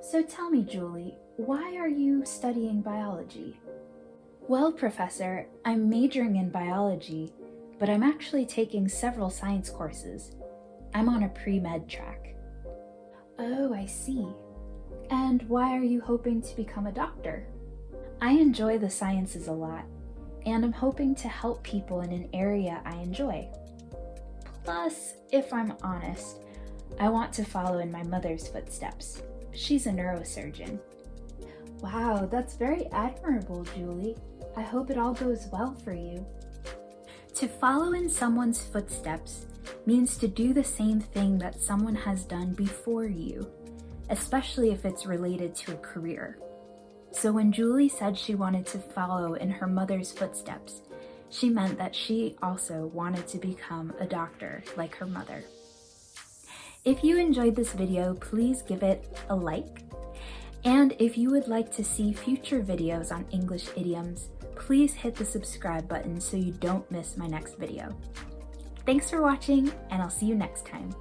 So tell me, Julie, why are you studying biology? Well, Professor, I'm majoring in biology, but I'm actually taking several science courses. I'm on a pre-med track. Oh, I see. And why are you hoping to become a doctor? I enjoy the sciences a lot, and I'm hoping to help people in an area I enjoy. Plus, if I'm honest, I want to follow in my mother's footsteps. She's a neurosurgeon. Wow, that's very admirable, Julie. I hope it all goes well for you. To follow in someone's footsteps means to do the same thing that someone has done before you, especially if it's related to a career. So when Julie said she wanted to follow in her mother's footsteps, she meant that she also wanted to become a doctor like her mother. If you enjoyed this video, please give it a like. And if you would like to see future videos on English idioms, please hit the subscribe button so you don't miss my next video. Thanks for watching, and I'll see you next time.